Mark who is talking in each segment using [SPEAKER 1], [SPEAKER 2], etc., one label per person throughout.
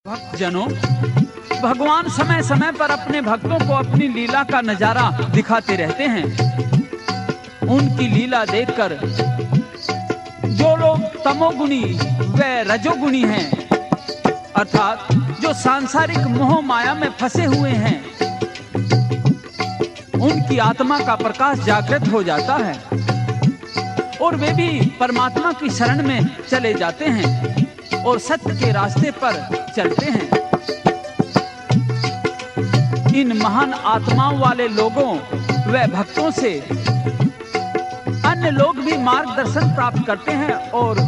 [SPEAKER 1] भक्तजनों, भगवान समय समय पर अपने भक्तों को अपनी लीला का नजारा दिखाते रहते हैं। उनकी लीला देखकर जो लोग तमोगुणी व रजोगुणी हैं, अर्थात जो सांसारिक मोह माया में फंसे हुए हैं, उनकी आत्मा का प्रकाश जागृत हो जाता है और वे भी परमात्मा की शरण में चले जाते हैं और सत्य के रास्ते पर चलते हैं। इन महान आत्माओं वाले लोगों व भक्तों से अन्य लोग भी मार्गदर्शन प्राप्त करते हैं और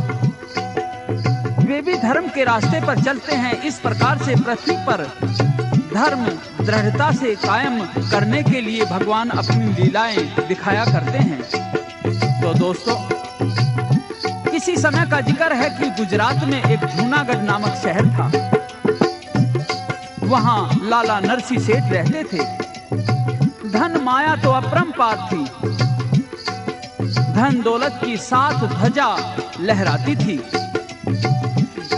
[SPEAKER 1] वे भी धर्म के रास्ते पर चलते हैं। इस प्रकार से पृथ्वी पर धर्म दृढ़ता से कायम करने के लिए भगवान अपनी लीलाएं दिखाया करते हैं। तो दोस्तों, किसी समय का जिक्र है कि गुजरात में एक जूनागढ़ नामक शहर था। वहां लाला नरसिंह सेठ रहते थे। धन माया तो अपरंपार थी। धन दौलत की 7 ध्वजा लहराती थी।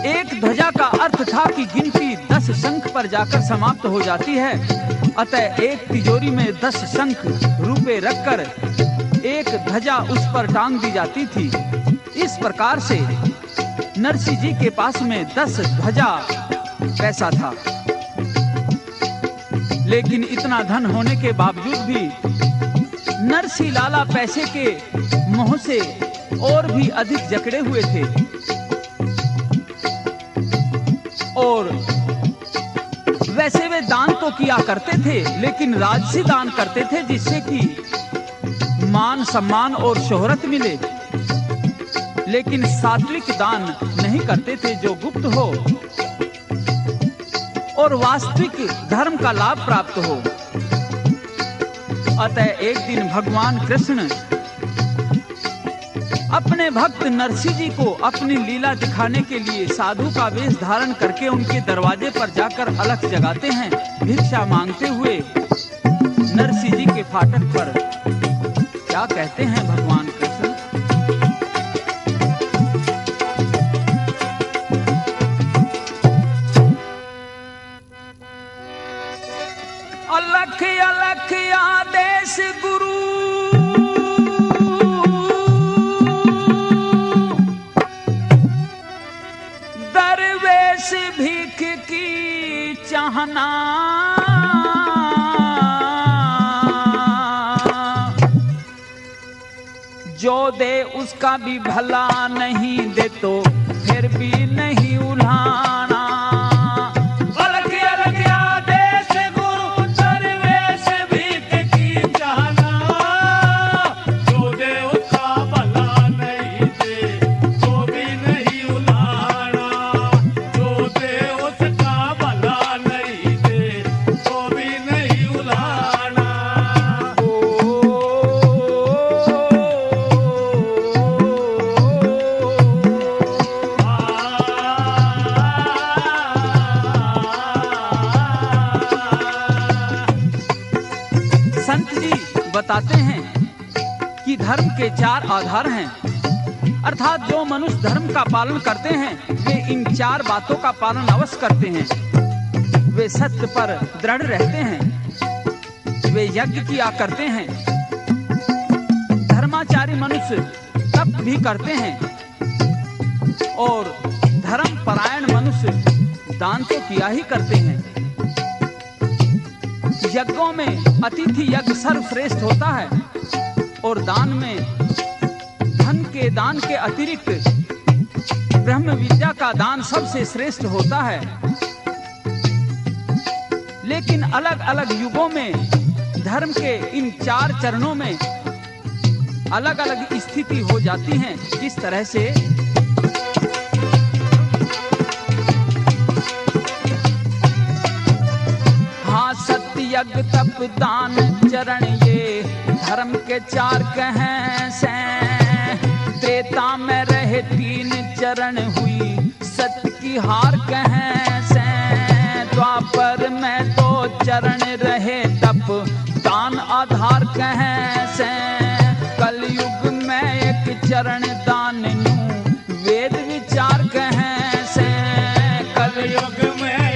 [SPEAKER 1] एक ध्वजा का अर्थ था कि गिनती 10 शंख पर जाकर समाप्त हो जाती है। अतः एक तिजोरी में 10 शंख रुपए रखकर एक ध्वजा उस पर टांग दी जाती थी। इस प्रकार से नरसिंह जी के पास में 10 ध्वजा पैसा था। लेकिन इतना धन होने के बावजूद भी नरसिंह लाला पैसे के मोह से और भी अधिक जकड़े हुए थे और वैसे वे दान तो किया करते थे, लेकिन राजसी दान करते थे जिससे कि मान सम्मान और शोहरत मिले, लेकिन सात्विक दान नहीं करते थे जो गुप्त हो और वास्तविक धर्म का लाभ प्राप्त हो। अतः एक दिन भगवान कृष्ण अपने भक्त नरसिंह जी को अपनी लीला दिखाने के लिए साधु का वेश धारण करके उनके दरवाजे पर जाकर अलख जगाते हैं। भिक्षा मांगते हुए नरसिंह जी के फाटक पर क्या कहते हैं भगवान कृष्ण? अलख अलख आदेश गुरु, दरवेश भीख की चाहना, जो दे उसका भी भला, नहीं दे तो फिर भी नहीं उल्हाना। बताते हैं कि धर्म के 4 आधार हैं, अर्थात जो मनुष्य धर्म का पालन करते हैं वे इन 4 बातों का पालन अवश्य करते हैं। वे सत्य पर दृढ़ रहते हैं, वे यज्ञ किया करते हैं, धर्माचारी मनुष्य तप भी करते हैं और धर्म परायण मनुष्य दान तो किया ही करते हैं। यज्ञों में अतिथि यज्ञ सर्वश्रेष्ठ होता है और दान में धन के दान के अतिरिक्त ब्रह्म विद्या का दान सबसे श्रेष्ठ होता है। लेकिन अलग अलग युगों में धर्म के इन 4 चरणों में अलग अलग स्थिति हो जाती है। किस तरह से? यज्ञ तप दान चरण ये धर्म के 4 कहें से। त्रेता में रहे 3 चरण हुई सत्य की हार कहें से। द्वापर में 2 चरण रहे तप दान आधार कहें से। कलयुग में 1 चरण दान नु वेद विचार कहें से। कलयुग में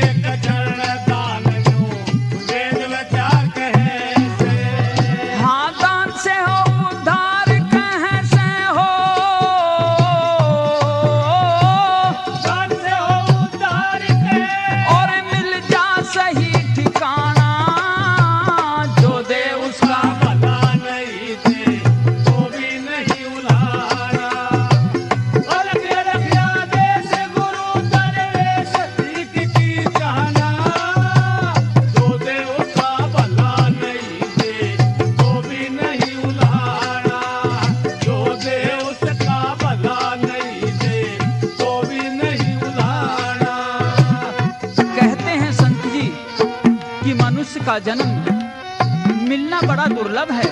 [SPEAKER 1] का जन्म मिलना बड़ा दुर्लभ है।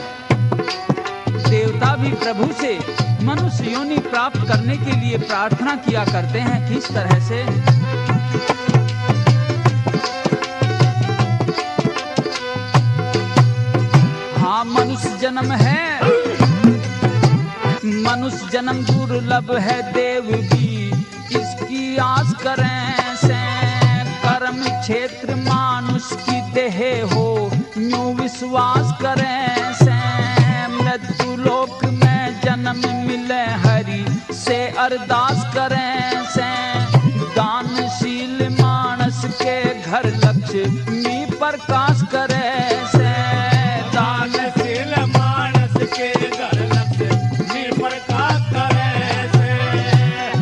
[SPEAKER 1] देवता भी प्रभु से मनुष्य योनि प्राप्त करने के लिए प्रार्थना किया करते हैं। किस तरह से? हाँ, मनुष्य जन्म है, मनुष्य जन्म दुर्लभ है, देव भी इसकी आस करें से। कर्म क्षेत्र मानुष की देह हो, यूं विश्वास करें से। मृत्यु लोक में जन्म मिले हरि से अरदास करें से। दानशील मानस के घर लक्ष्मी प्रकाश करें से।
[SPEAKER 2] दानशील मानस के घर लक्ष्मी प्रकाश करे से।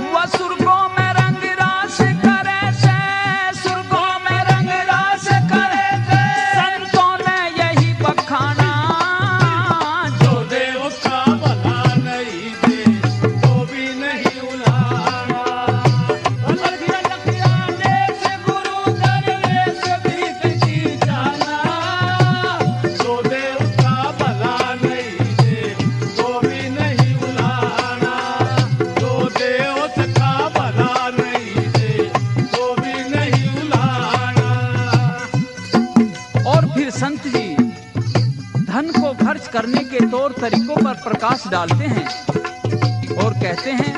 [SPEAKER 1] वह सुर्गों में रंग रास करे से, सुर्गों में रंग रास करे से। संतों ने यही बखाना,
[SPEAKER 2] जो दे उसका भला नहीं दे, तो भी नहीं उलाना। लखिया लखिया देश गुरु दरवेश भीख की जाना। जो दे उसका भला नहीं दे, तो भी नहीं उलाना। जो दे उसका भला नहीं दे, तो भी नहीं उलाना।
[SPEAKER 1] और फिर संत जी धन को खर्च करने के तौर तरीकों पर प्रकाश डालते हैं और कहते हैं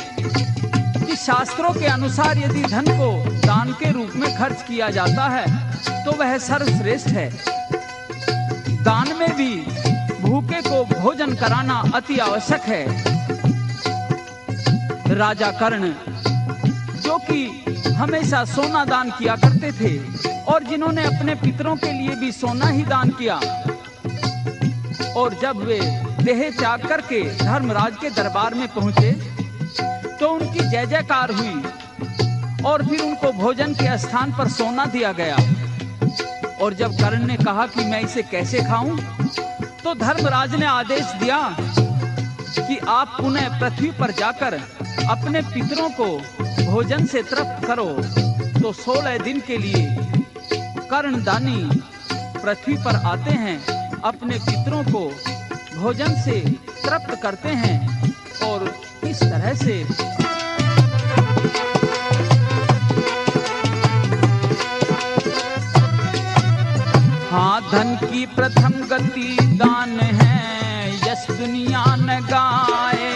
[SPEAKER 1] कि शास्त्रों के अनुसार यदि धन को दान के रूप में खर्च किया जाता है तो वह सर्वश्रेष्ठ है। दान में भी भूखे को भोजन कराना अति आवश्यक है। राजा कर्ण, जो कि हमेशा सोना दान किया करते थे और जिन्होंने अपने पितरों के लिए भी सोना ही दान किया, और जब वे देह त्याग करके धर्मराज के दरबार में पहुंचे तो उनकी जय जयकार हुई और फिर उनको भोजन के स्थान पर सोना दिया गया। और जब कर्ण ने कहा कि मैं इसे कैसे खाऊं, तो धर्मराज ने आदेश दिया कि आप पुनः पृथ्वी पर जाकर अपने पितरों को भोजन से तृप्त करो। तो 16 दिन के लिए कर्णदानी पृथ्वी पर आते हैं, अपने पितरों को भोजन से तृप्त करते हैं और इस तरह से हाँ, धन की प्रथम गति दान है, यश दुनिया न गाए।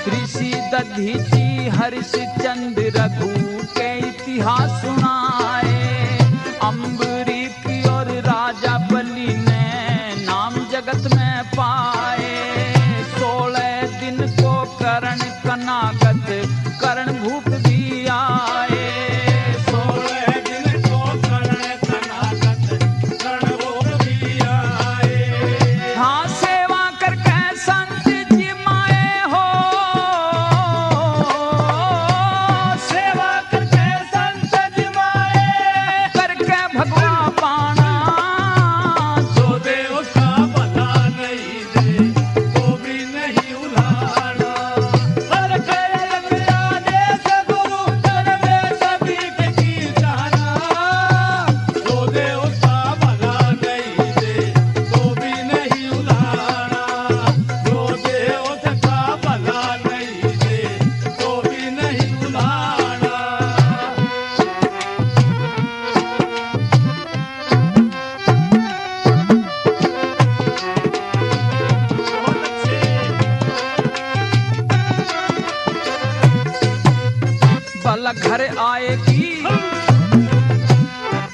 [SPEAKER 1] ऋषि दधीचि हरिश्चंद्र रघु के इतिहास सुनाए। अम्बरीश और राजा बलि ने नाम जगत में पाए। 16 दिन को कर्ण कनागत कर्ण भूप भी आए।
[SPEAKER 2] 16 दिन को कर्ण कनागत कर्ण भूप भी आए।
[SPEAKER 1] हाँ, सेवा करके संत जी माए हो,
[SPEAKER 2] सेवा करके संत जिमाए।
[SPEAKER 1] करके भगवा पाना।
[SPEAKER 2] जो दे उसका भला नहीं दे, तो भी नहीं उलाना। हर खैर लखिया देश गुरु दरवेश भीख की जाना। जो दे उसका भला नहीं दे, तो भी नहीं उलाना। जो दे उसका भला नहीं दे, तो भी नहीं उलाना। बहुत अच्छे।
[SPEAKER 1] बल घर आएगी,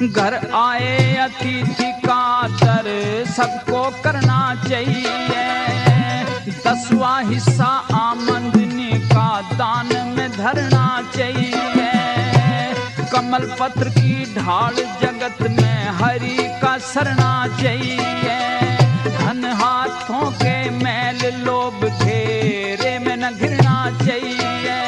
[SPEAKER 1] घर आए अतिथि का आदर सबको करना चाहिए। 10वां हिस्सा आमदनी का दान में धरना चाहिए। कमल पत्र की ढाल जगत में हरि का सरना चाहिए। धन हाथों के मैल लोभ घेरे में न घिरना चाहिए।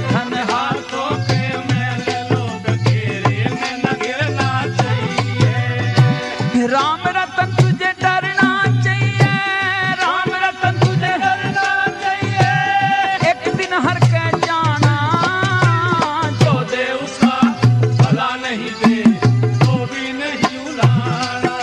[SPEAKER 1] धन
[SPEAKER 2] हाथों के मैल लोभ घेरे में न गिरना चाहिए।
[SPEAKER 1] राम रतन तुझे डरना चाहिए। राम रतन तुझे
[SPEAKER 2] डरना चाहिए।
[SPEAKER 1] एक दिन हर के जाना।
[SPEAKER 2] जो दे उसका भला नहीं दे, तो भी नहीं उलाना।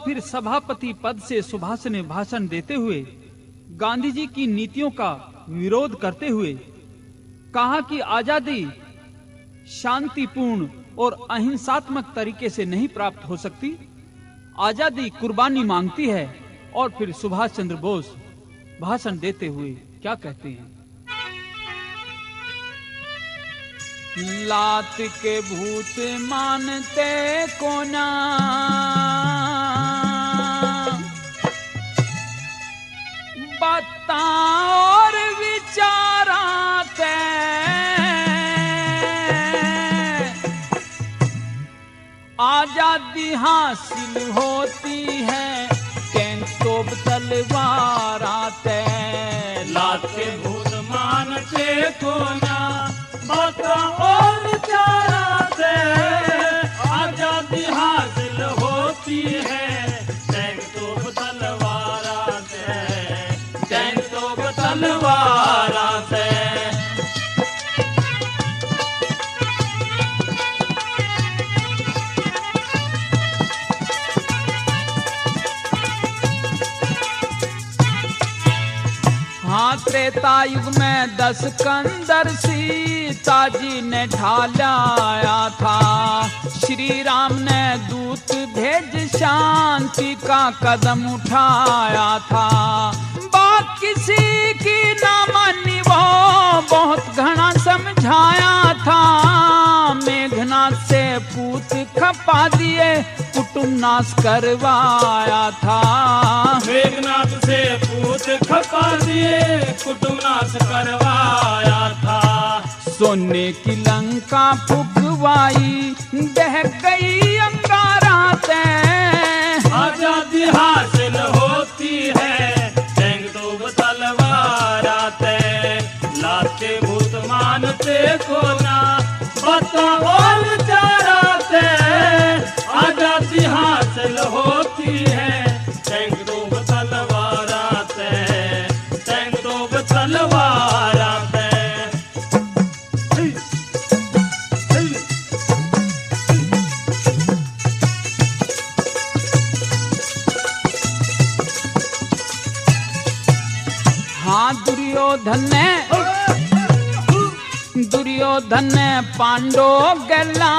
[SPEAKER 1] फिर सभापति पद से सुभाष ने भाषण देते हुए गांधी जी की नीतियों का विरोध करते हुए कहा कि आजादी शांतिपूर्ण और अहिंसात्मक तरीके से नहीं प्राप्त हो सकती, आजादी कुर्बानी मांगती है। और फिर सुभाष चंद्र बोस भाषण देते हुए क्या कहते हैं? लात के भूत मानते को ना, बाता और विचाराते, आजादी हासिल होती है तो तलवार आते।
[SPEAKER 2] लात के भूत मानते को ना, बाता और विचाराते, आजादी हासिल होती है टैंक तो तलवार आते, टैंक तो तलवार आते।
[SPEAKER 1] हाँ, त्रेता युग में 10 कंदर सीता जी ने ढालाया था, श्री राम ने दूत भेज शांति का कदम उठाया था। बात किसी की ना मानी वो बहुत घना समझाया था, मेघनाथ से पूत खपा दिए कुटुंब नाश करवाया था।
[SPEAKER 2] मेघनाथ से पूत खपा दिए कुटुंब नाश करवाया था।
[SPEAKER 1] सोने की लंका फुकवाई बह गई अंगाराते,
[SPEAKER 2] आजादी हासिल होती है टैंक तो तलवार आते। लात के भूत मानते को ना, बाता और विचाराते, आजादी हासिल होती है टैंक तो तलवार आते, टैंक तो तलवार आते।
[SPEAKER 1] हाँ, दुर्योधन ने पांडव गला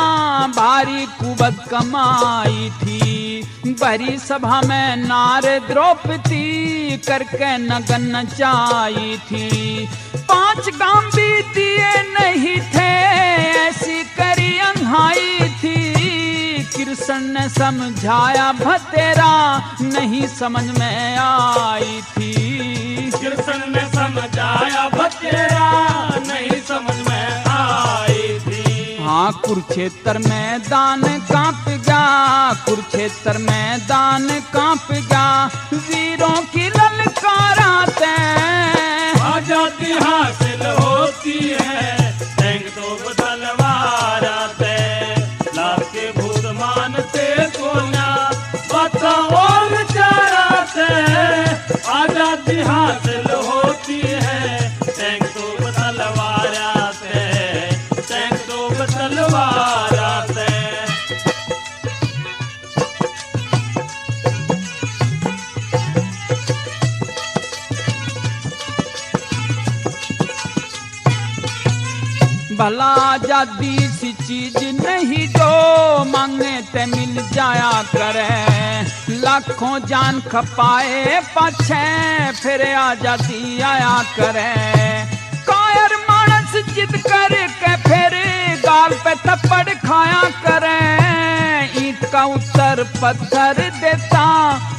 [SPEAKER 1] भारी कुबत कमाई थी, भरी सभा में नार द्रौपदी करके नगन नचाई थी। 5 गांव भी दिए नहीं थे ऐसी करी अंघाई थी, कृष्ण ने समझाया भतेरा नहीं समझ में आई थी।
[SPEAKER 2] कृष्ण ने समझाया भतेरा नहीं समझ में आई थी।
[SPEAKER 1] हाँ, कुरुक्षेत्र मैदान कांप गया, कुरुक्षेत्र मैदान कांप गया, वीरों की ललकाराते,
[SPEAKER 2] आजादी हासिल होती है टैंक तो तलवार आते। लात के भूत मानते को ना, बाता और विचाराते, आजादी हासिल होती है टैंक तो तलवार आते, टैंक तो तलवार आते।
[SPEAKER 1] भला आजादी सी चीज नहीं जो मांगे ते मिल जाया करे, लाखों जान खपाए पाछे फिर आजादी आया करे। कायर मानस जिद करके फिर गाल पे थप्पड़ खाया करे, ईंट का उत्तर पत्थर देता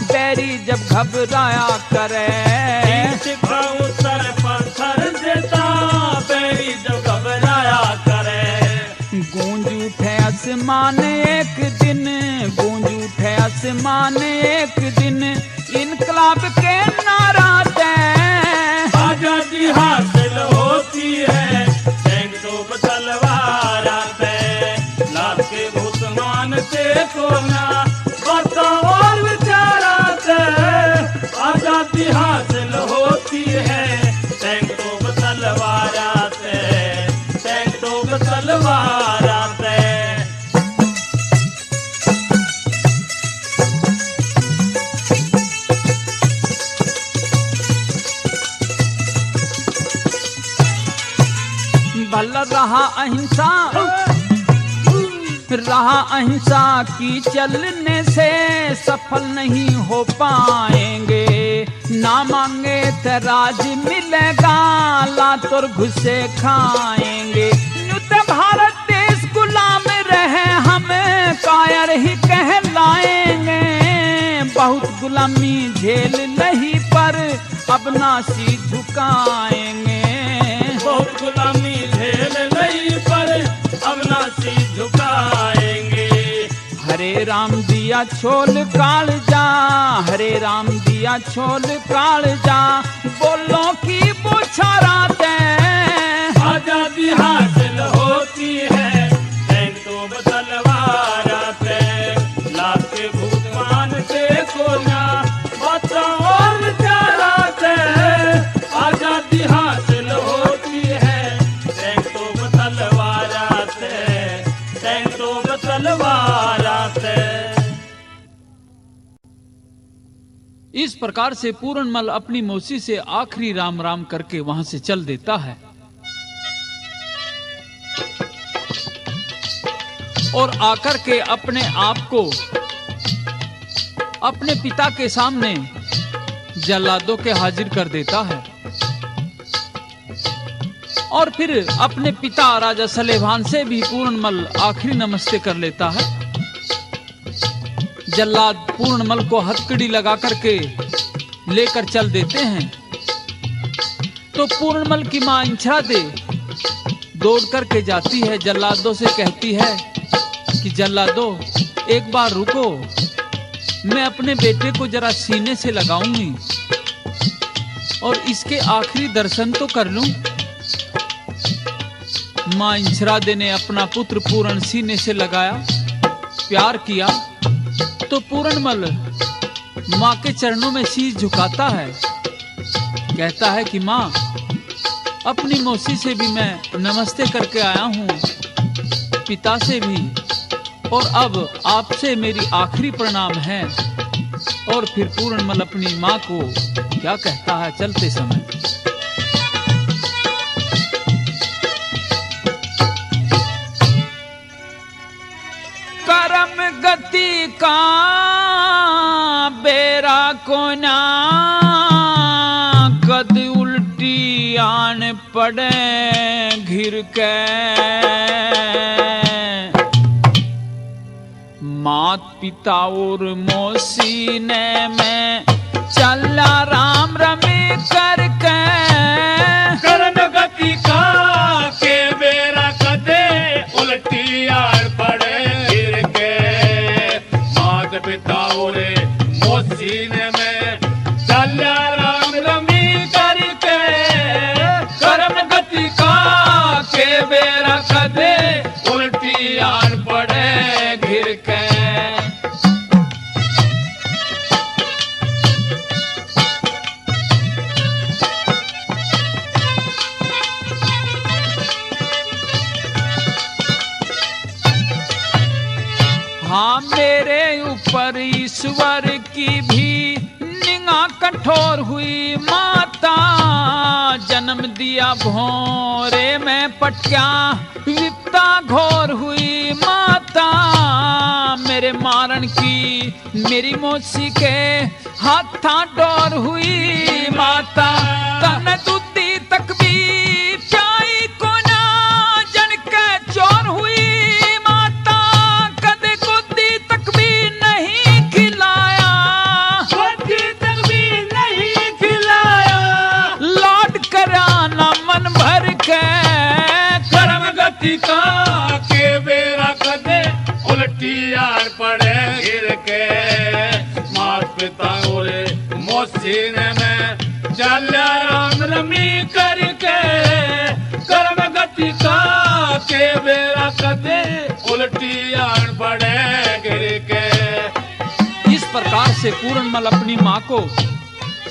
[SPEAKER 1] बैरी जब घबराया करे।
[SPEAKER 2] ईंट का उत्तर पत्थर देता बैरी जब घबराया करे।
[SPEAKER 1] गूंज उठे आसमान एक दिन, गूंज उठे आसमान एक दिन, इनकलाब के नारा दे,
[SPEAKER 2] आजादी हासिल होती है टैंक तो तलवार आते। लात के भूत मानते को ना, बाता और विचाराते, आजादी हासिल होती है टैंक तो तलवार आते, टैंक तो तलवार आते।
[SPEAKER 1] पहल रहा अहिंसा की चलने से सफल नहीं हो पाएंगे। ना मांगे तो राज मिलेगा, लातोर घुसे खाएंगे। न्यूत भारत देश गुलाम रहे, हमें कायर ही कहलाएंगे। बहुत गुलामी झेल नहीं पर अब नासी झुकाएंगे।
[SPEAKER 2] बहुत गुलामी झेल नहीं पर अब नासी झुकाएंगे।
[SPEAKER 1] हरे राम दिया छोल काल जा, हरे राम दिया छोल काल जा, बोलो की बुछाराते
[SPEAKER 2] आजादी हासिल होती है, तो तलवाराते लाके भूतमान के कोना बचा और चाराते। आजादी हासिल होती है, तो तलवाराते तलवाराते।
[SPEAKER 1] इस प्रकार से पूरनमल अपनी मौसी से आखिरी राम राम करके वहां से चल देता है और आकर के अपने आप को अपने पिता के सामने जल्लादों के हाजिर कर देता है और फिर अपने पिता राजा सलेभान से भी पूरनमल आखिरी नमस्ते कर लेता है। जल्लाद पूरनमल को हथकड़ी लगा करके लेकर चल देते हैं तो पूरनमल की मां इंछरा दे दौड़ करके जाती है, जल्लादों से कहती है कि जल्लादों एक बार रुको, मैं अपने बेटे को जरा सीने से लगाऊंगी और इसके आखिरी दर्शन तो कर लूं। मां इंछरादे ने अपना पुत्र पूरण सीने से लगाया, प्यार किया तो पूरनमल मां के चरणों में शीश झुकाता है, कहता है कि मां अपनी मौसी से भी मैं नमस्ते करके आया हूं, पिता से भी, और अब आपसे मेरी आखिरी प्रणाम है। और फिर पूरनमल अपनी मां को क्या कहता है चलते समय, करम गति का बेरा कोना कद उल्टी आन पड़े घिर के। मात पिता और मौसी ने मैं चला राम रमी करके।
[SPEAKER 2] करम गति का के बेरा कदे उल्टी आड़ पड़े गिर के। मात पिता और मौसी ने मैं चला राम रमी करके। करम गति का के बेरा कदे उल्टी आड़ पड़े गिर के।
[SPEAKER 1] हाँ मेरे ऊपर ईश्वर की भी निगाह कठोर हुई, माता जन्म दिया भोरे में पटक्या विपता घोर हुई। माता मेरे मारण की मेरी मौसी के हाथा डोर हुई। माता तन दूती तक भी प्याई को ना जन के चोर हुई।
[SPEAKER 2] का के बेरा कदे उल्टी आड़ पड़े गिर के। मात पिता और मौसी ने मैं चला राम रमी करके। कर्म गति का के बेरा कदे उल्टी आड़ पड़े गिर के।
[SPEAKER 1] इस प्रकार से पूरनमल अपनी माँ को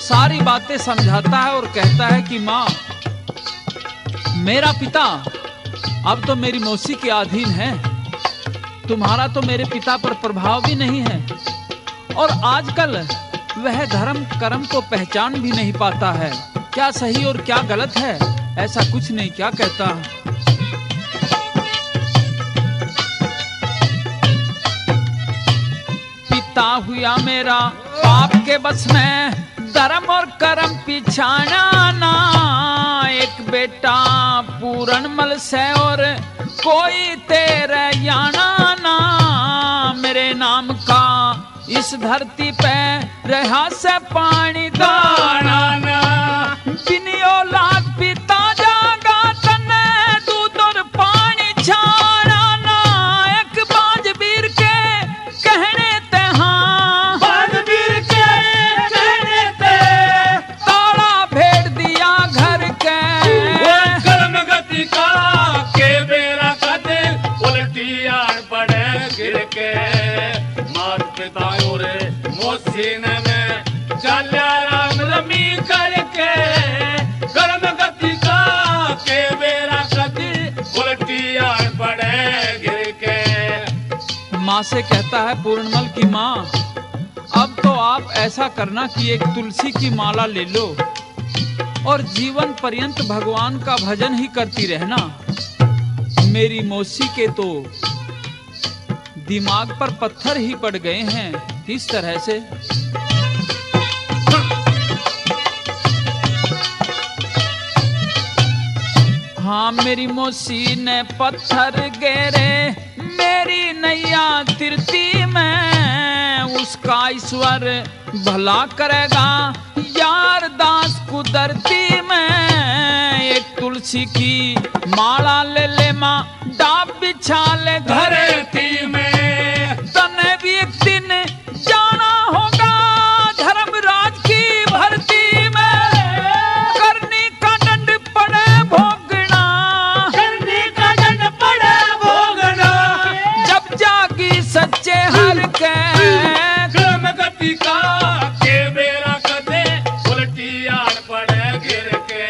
[SPEAKER 1] सारी बातें समझाता है और कहता है कि माँ मेरा पिता अब तो मेरी मौसी के अधीन है, तुम्हारा तो मेरे पिता पर प्रभाव भी नहीं है और आजकल वह धर्म कर्म को पहचान भी नहीं पाता है, क्या सही और क्या गलत है ऐसा कुछ नहीं। क्या कहता है पिता हुआ मेरा पाप के बस में, धर्म और कर्म पिछाना ना। एक बेटा पूरन मल से और कोई तेरे याना ना। मेरे नाम का इस धरती पे रहा से पानी दाना ना। बिनी औलाद पिता जागा तने दूध और पानी छाना ना। एक बाजबीर के कहने ते हाँ,
[SPEAKER 2] बाजबीर के कहने ते
[SPEAKER 1] ताला भेड़ दिया घर के।
[SPEAKER 2] कर्म गति का के बेरा कदे उल्टी आड़ पड़े गिर के। मात पिता रे मोसीने में चल्या राम रमी करके। कर्म गति का के बेरा कदे उल्टी आड़ पड़े गिर के।
[SPEAKER 1] माँ से कहता है पूर्णमल की माँ, अब तो आप ऐसा करना कि एक तुलसी की माला ले लो और जीवन पर्यंत भगवान का भजन ही करती रहना। मेरी मौसी के तो दिमाग पर पत्थर ही पड़ गए हैं इस तरह से। हाँ मेरी मौसी ने पत्थर गेरे मेरी नैया तिरती में। उसका ईश्वर भला करेगा यार दास कुदरती में। एक तुलसी की माला ले ले माँ, डाब बिछा ले
[SPEAKER 2] धरती में।
[SPEAKER 1] तने भी एक दिन जाना होगा धर्मराज की भर्ती में। करनी का दंड पड़े भोगना,
[SPEAKER 2] करनी का दंड पड़े भोगना।
[SPEAKER 1] जब जागी सच्चे हर के।
[SPEAKER 2] कर्म गति का के बेरा कदे उल्टी आड़ पड़े गिर के।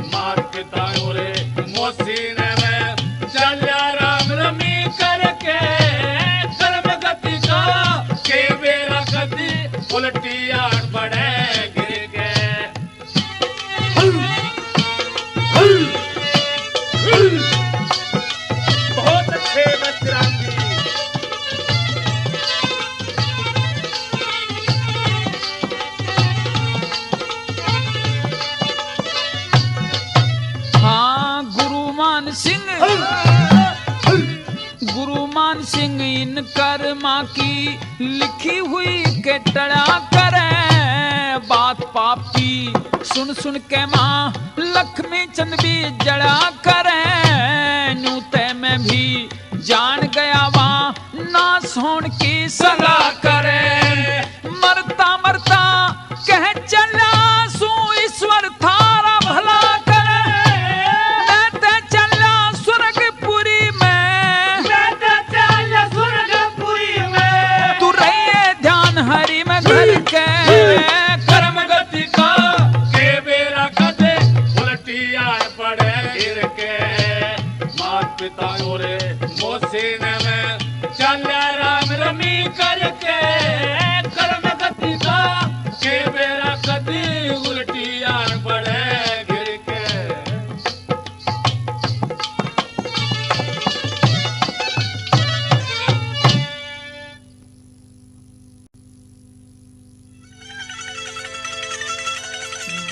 [SPEAKER 2] मात पिता रे मोसीने में चल्या राम रमी करके। कर्म गति का के बेरा कदे उल्टी आड़ पड़े गिर के। बहुत अच्छे बच्चे
[SPEAKER 1] हाँ गुरुमान सिंह इन कर्मा की लिखी हुई के टड़ा करे। बात पापी सुन सुन के माँ लक्ष्मी चंद भी जड़ा करे। न्यूते में भी जान गया वहाँ नास होने की सलाह करे। मरता मरता कह चला सू ईश्वर थारा भला करे। मैं ते चला स्वर्गपुरी में,
[SPEAKER 2] मैं तो चल स्वर्गपुरी में।
[SPEAKER 1] तू रहिए ध्यान हरि में घर के।
[SPEAKER 2] कर्म गति का के बेरा कदे उल्टी आड़ पड़े गिर के। मात पिता रे मोसीने में चल्या राम रमी करके। कर्म गति का के बेरा कदी उल्टी आड़ पड़े गिर के।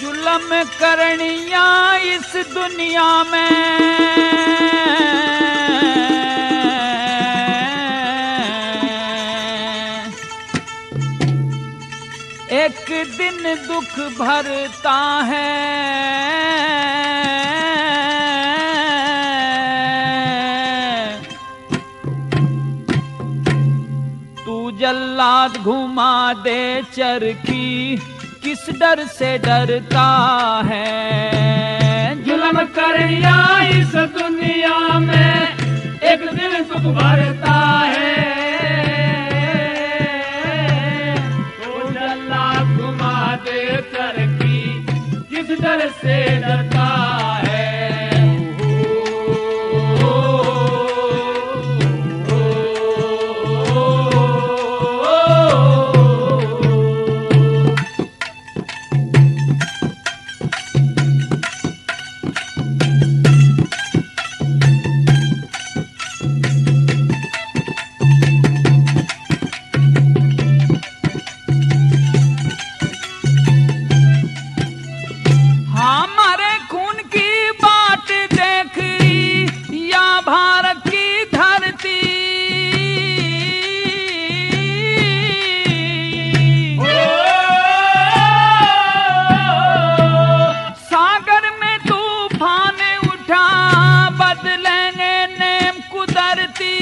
[SPEAKER 1] जुल्म करनिया इस दुनिया में, एक दिन दुख भरता है। तू जल्लाद घुमा दे चरखी, किस डर से डरता है।
[SPEAKER 2] जुल्म करनिया इस दुनिया में, एक दिन दुख भरता है। तो जल्ला घुमा दे चरखी, किस डर से डरता है।
[SPEAKER 1] लेंगे नेम कुदरती,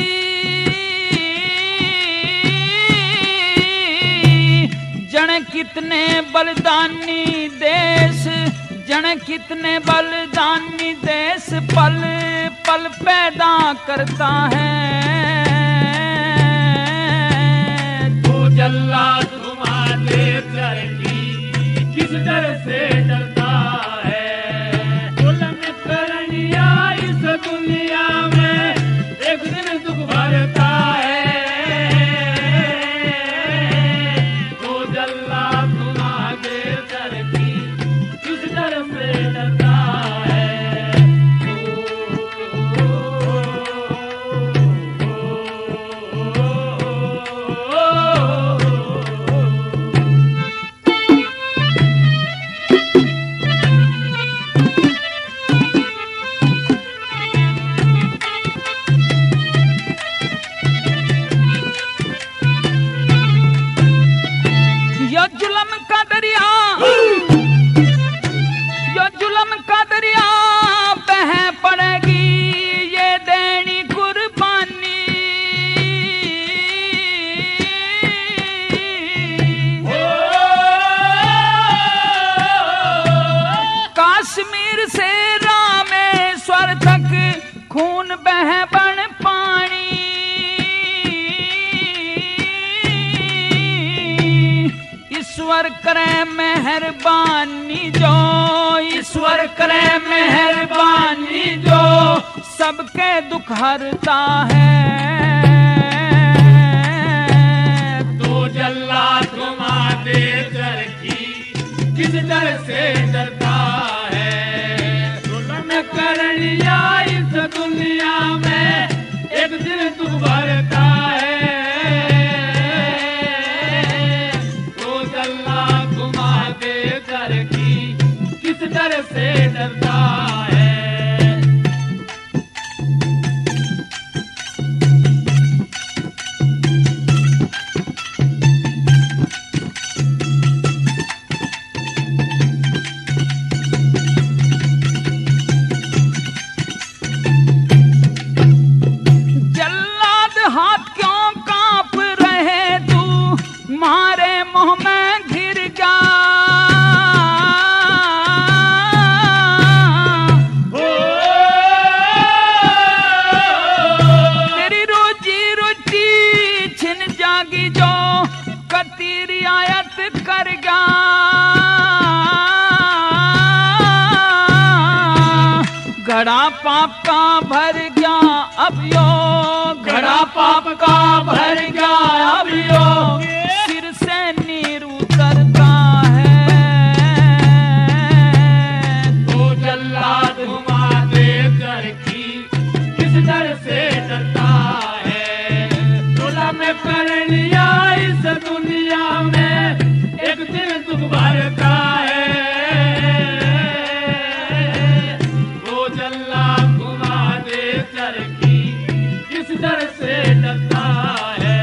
[SPEAKER 1] जन कितने बलिदानी देश, जन कितने बलिदानी देश पल पल पैदा करता है।
[SPEAKER 2] तो जल्लाद तुम्हारे डर की किस डर से डरता है। जुल्म करनिया इस दुनिया में एक दिन दुख भरता है। तो जल्लाद तुम्हारे डर की किस डर से डरता है।
[SPEAKER 1] यो जुल्म का दरिया, यो जुल्म का दरिया बह पड़ेगी, ये देनी कुर्बानी। कश्मीर से रामेश्वर तक खून बह बन पानी। ईश्वर करे मेहरबानी जो, ईश्वर करे मेहरबानी जो सबके दुख हरता है।
[SPEAKER 2] तो जल्लाद तुम्हारे डर की किस डर से डरता है। जुल्म करनिया इस दुनिया में एक दिन दुख भरता है। तो जल्लाद तुम्हारे डर की किस डर से डरता है।
[SPEAKER 1] जल्लाद हाथ क्यों कांप रहे तू, मारे मुंह में घिर जा। तेरी रोजी रोटी छिन जागी जो कती रियायत कर जा। घड़ा पाप का भर गया अब यो, घड़ा पाप का भर गया अब यो सिर से नीर उतरता है।
[SPEAKER 2] तो जल्लाद तुम्हारे डर की किस डर से डरता है। जुल्म करनिया इस दुनिया में एक दिन दुख भरता है। तो जल्लाद तुम्हारे डर की किस डर से डरता है।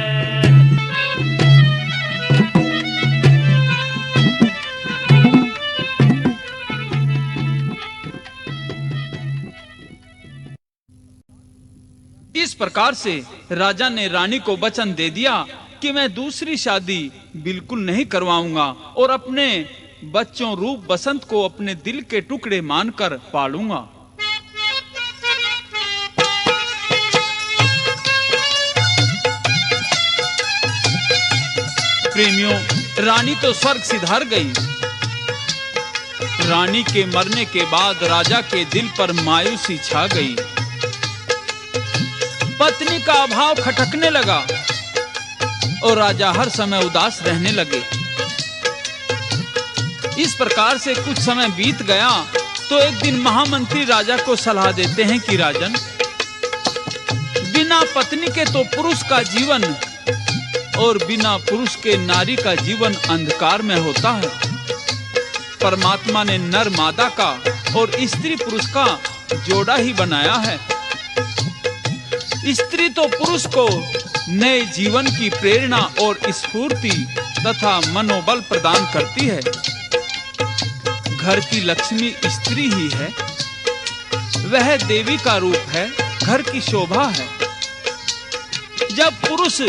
[SPEAKER 1] इस प्रकार से राजा ने रानी को वचन दे दिया कि मैं दूसरी शादी बिल्कुल नहीं करवाऊंगा और अपने बच्चों रूप बसंत को अपने दिल के टुकड़े मानकर पालूंगा। प्रेमियों, रानी तो स्वर्ग सिधार गई। रानी के मरने के बाद राजा के दिल पर मायूसी छा गई। पत्नी का अभाव खटकने लगा और राजा हर समय उदास रहने लगे। इस प्रकार से कुछ समय बीत गया तो एक दिन महामंत्री राजा को सलाह देते हैं कि राजन, बिना पत्नी के तो पुरुष का जीवन और बिना पुरुष के नारी का जीवन अंधकार में होता है। परमात्मा ने नर मादा का और स्त्री पुरुष का जोड़ा ही बनाया है। स्त्री तो पुरुष को नए जीवन की प्रेरणा और स्फूर्ति तथा मनोबल प्रदान करती है। घर की लक्ष्मी स्त्री ही है। वह देवी का रूप है, घर की शोभा है। जब पुरुष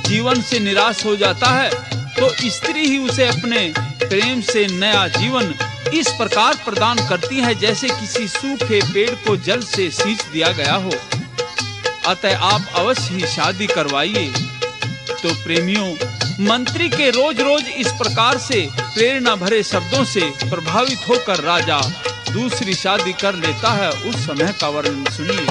[SPEAKER 1] जीवन से निराश हो जाता है तो स्त्री ही उसे अपने प्रेम से नया जीवन इस प्रकार प्रदान करती है जैसे किसी सूखे पेड़ को जल से सींच दिया गया हो। अतः आप अवश्य ही शादी करवाइए। तो प्रेमियों, मंत्री के रोज-रोज इस प्रकार से प्रेरणा भरे शब्दों से प्रभावित होकर राजा दूसरी शादी कर लेता है। उस समय का वर्णन सुनिए।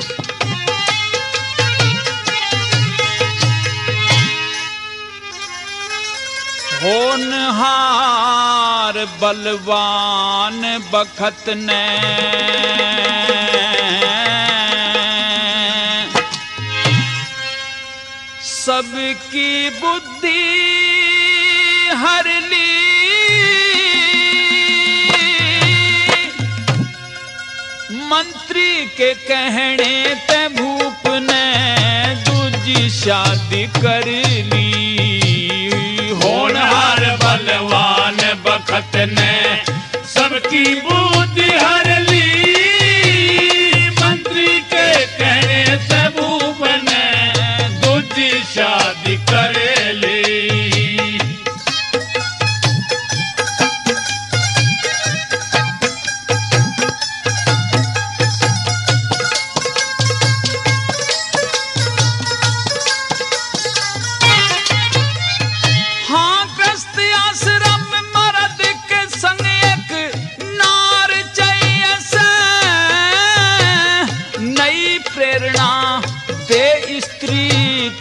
[SPEAKER 1] होनहार बलवान बखत ने सबकी बुद्धि हर ली, मंत्री के कहने ते भूप ने दूजी शादी कर ली।
[SPEAKER 2] होनहार बलवान बखत ने सबकी बुद्धि हर ली, मंत्री के कहने से भूप ने दूजी शादी कर ली।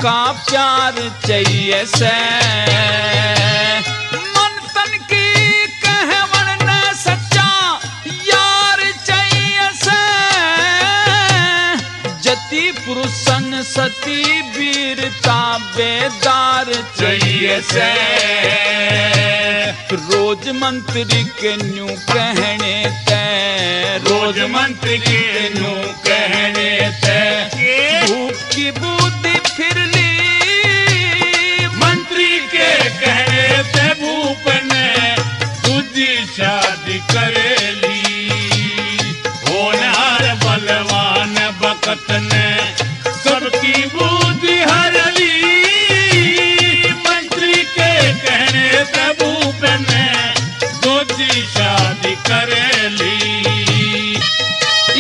[SPEAKER 1] का प्यार चाहिए से, मन तन की कहवन न सच्चा यार चाहिए से, जति पुरुष संग सती वीरता बेदार चाहिए से। रोज मंत्री के न्यू कहने ते,
[SPEAKER 2] रोज मंत्री के न्यू कहने ते
[SPEAKER 1] भूप की बुद्धि फिर ली,
[SPEAKER 2] मंत्री के कहने से भूप ने दूजी शादी कर ली। होनहार बलवान बखत ने सबकी बुद्धि हर ली, मंत्री के कहने से भूप ने दूजी शादी कर ली।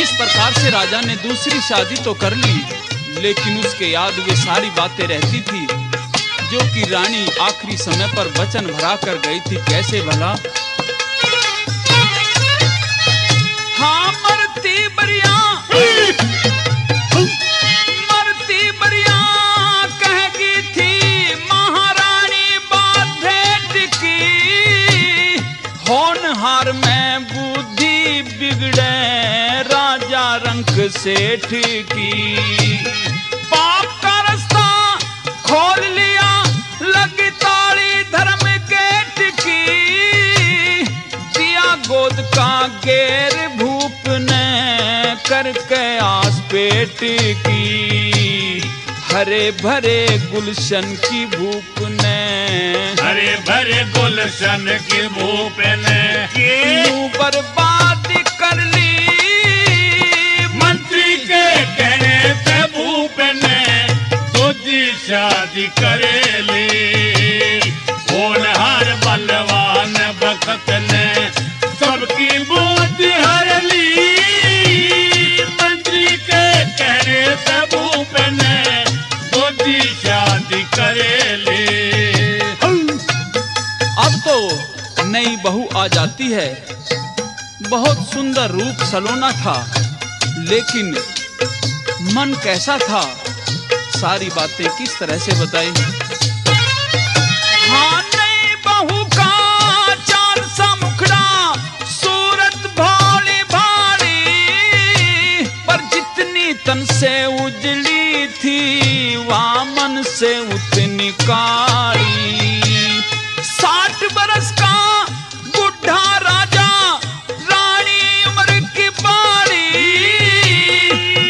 [SPEAKER 1] इस प्रकार से राजा ने दूसरी शादी तो कर ली, लेकिन उसके याद वे सारी बातें रहती थी जो कि रानी आखिरी समय पर वचन भरा कर गई थी। कैसे भला? हाँ, मरती बरिया कहेगी थी महारानी बात भेंट की, होनहार में बुद्धि बिगड़े राजा रंक सेठ की, पाप का रास्ता खोल लिया लगी ताली धर्म गेट की, दिया गोद का गेर भूप ने करके आस पेट की, हरे भरे गुलशन की भूप ने,
[SPEAKER 2] हरे भरे गुलशन की भूप ने
[SPEAKER 1] बर्बाद कर ली,
[SPEAKER 2] मंत्री के कहने से भूप ने दूजी शादी कर ली। होनहार बलवान बखत ने सबकी बुद्धि हर ली, मंत्री के कहने से भूप ने दूजी शादी कर ली।
[SPEAKER 1] अब तो नई बहू आ जाती है। बहुत सुंदर रूप सलोना था, लेकिन मन कैसा था, सारी बातें किस तरह से बताई। हाँ, नई बहू का चाल सा मुखड़ा, सूरत भोली भाली, पर जितनी तन से उजली थी वहाँ मन से उतनी काली। 60 बरस का बुढ़ा राजा, रानी उम्र की बारी,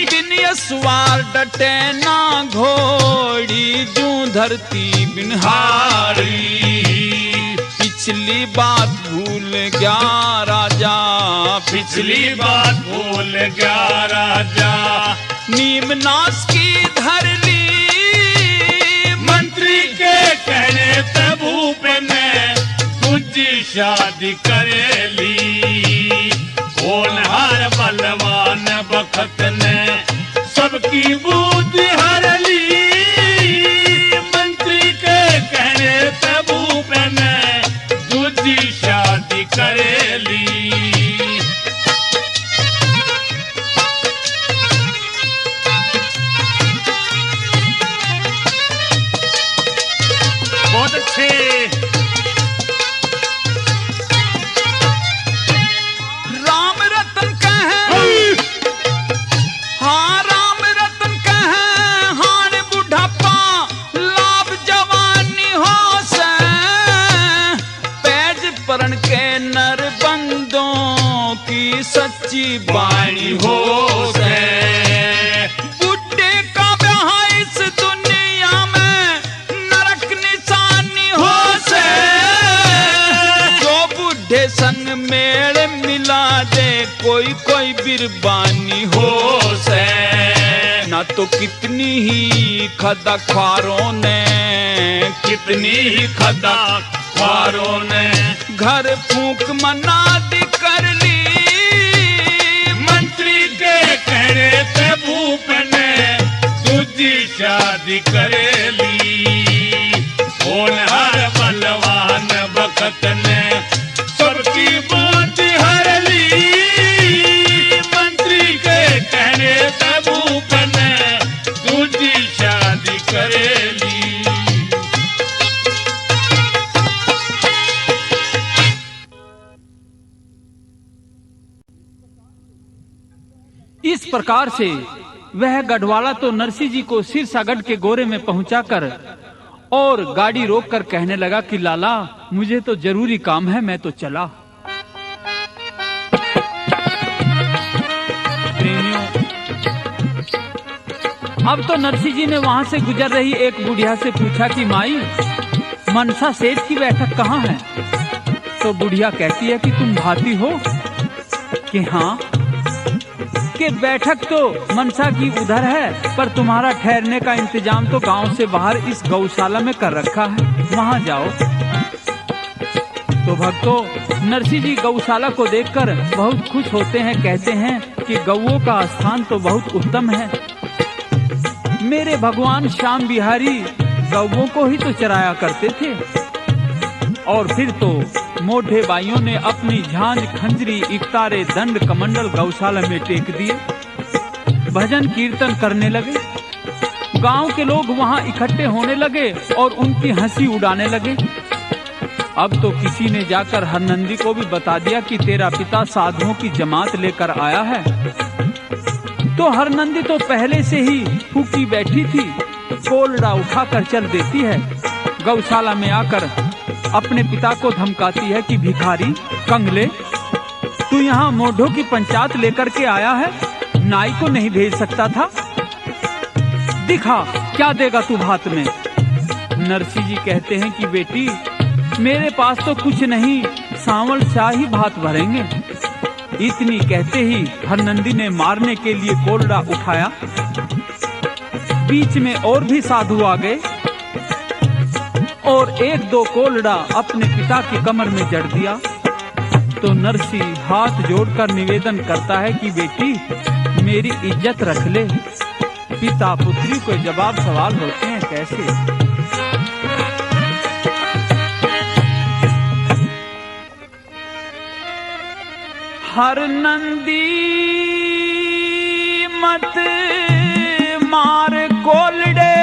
[SPEAKER 1] बिन सवार डटे ना घोड़ी, जूं धरती बिनहारी। पिछली बात भूल गया राजा,
[SPEAKER 2] पिछली बात भूल गया राजा।
[SPEAKER 1] नीमनास की धर ली
[SPEAKER 2] मंत्री के कहने पे भूप ने दूजी शादी करेली। होनहार बलवान बखत ने सबकी बुद्धि हर ली। मंत्री के कहने पे भूप ने दूजी शादी करेली। बहुत अच्छे।
[SPEAKER 1] राम रतन कहे, हाँ राम रतन कहे, हान बुढ़ापा लाभ जवानी हो से। पैज परण के नर बंदों की सच्ची बाणी हो से। बुढ़े का ब्याह इस दुनिया में नरक निशानी हो से। जो बुढ़े संग मेल मिला दे कोई कोई बिरबानी हो से। ना तो कितनी ही खदा ख्वारों ने,
[SPEAKER 2] कितनी ही खदा ख्वारों ने
[SPEAKER 1] घर फूंक मना दी कर ली।
[SPEAKER 2] मंत्री के कहने पे भूप ने दूजी शादी करेली। होनहार बलवान बखत ने सबकी बुद्धि हर ली। मंत्री के कहने पे भूप ने दूजी शादी करेली।
[SPEAKER 1] इस प्रकार से वह गढ़वाला तो नरसी जी को सिरसागढ़ के गोरे में पहुंचाकर और गाड़ी रोककर कहने लगा कि लाला मुझे तो जरूरी काम है, मैं तो चला। प्रेमियों, अब तो नरसी जी ने वहां से गुजर रही एक बुढ़िया से पूछा कि माई मनसा सेठ की बैठक कहाँ है? तो बुढ़िया कहती है कि तुम भाती हो कि हाँ, कि बैठक तो मनसा की उधर है, पर तुम्हारा ठहरने का इंतजाम तो गांव से बाहर इस गौशाला में कर रखा है, वहां जाओ। तो भक्तों, नरसी जी गौशाला को देखकर बहुत खुश होते हैं, कहते हैं कि गौओं का स्थान तो बहुत उत्तम है। मेरे भगवान श्याम बिहारी गौओं को ही तो चराया करते थे। और फिर तो मोढ़े बाइयों ने अपनी झांझ खंजरी इकतारे दंड कमंडल गौशाला में टेक दिए, भजन कीर्तन करने लगे। गांव के लोग वहां इकट्ठे होने लगे और उनकी हंसी उड़ाने लगे। अब तो किसी ने जाकर हरनंदी को भी बता दिया कि तेरा पिता साधुओं की जमात लेकर आया है। तो हरनंदी तो पहले से ही फूकी बैठी थी, कोलड़ा उठाकर चल देती है। गौशाला में आकर अपने पिता को धमकाती है कि भिखारी कंगले, तू यहाँ मोढ़ों की पंचायत लेकर के आया है, नाई को नहीं भेज सकता था? दिखा क्या देगा तू भात में। नरसी जी कहते हैं कि बेटी मेरे पास तो कुछ नहीं, सांवल शाही भात भरेंगे। इतनी कहते ही हरनंदी ने मारने के लिए कोलड़ा उठाया। बीच में और भी साधु आ गए और एक दो कोलड़ा अपने पिता की कमर में जड़ दिया। तो नरसी हाथ जोड़कर निवेदन करता है कि बेटी मेरी इज्जत रख ले। पिता पुत्री को जवाब सवाल होते हैं कैसे। हरनंदी मत मार कोलड़े,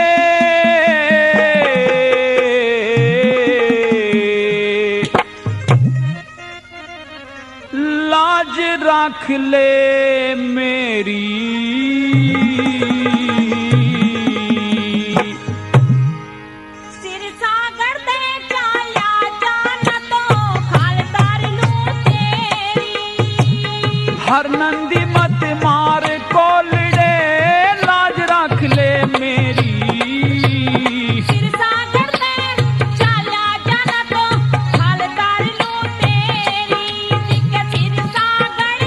[SPEAKER 1] लाज रख ले मेरी।
[SPEAKER 3] सिरसागढ़ दे चाला जाना तो खालदार लूं तेरी।
[SPEAKER 1] हरनंदी मत मार कोलड़े, लाज रख ले मेरी।
[SPEAKER 3] सिरसागढ़ दे चाला जाना तो खालदार लूं तेरी। दिक्कत सिरसागढ़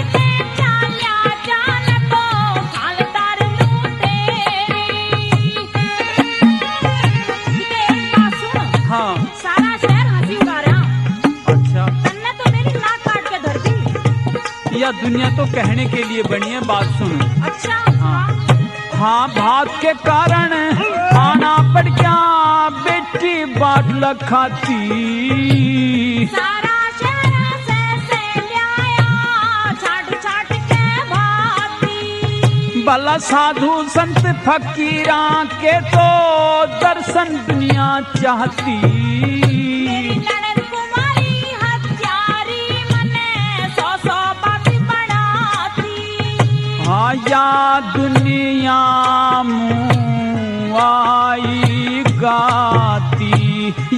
[SPEAKER 1] दुनिया तो कहने के लिए बनी है, बात सुन।
[SPEAKER 3] अच्छा
[SPEAKER 1] हाँ भात के कारण आना पड़ गया, बेटी बाटला खाती।
[SPEAKER 3] सारा शहर से ल्याया छाट छाट के भाती।
[SPEAKER 1] भला साधु संत फकीरा के तो दर्शन दुनिया चाहती।
[SPEAKER 3] मेरी ननद कुमारी हत्यारी मने 100 बात बढ़ाती।
[SPEAKER 1] हाँ या दुनिया मुआई गाती,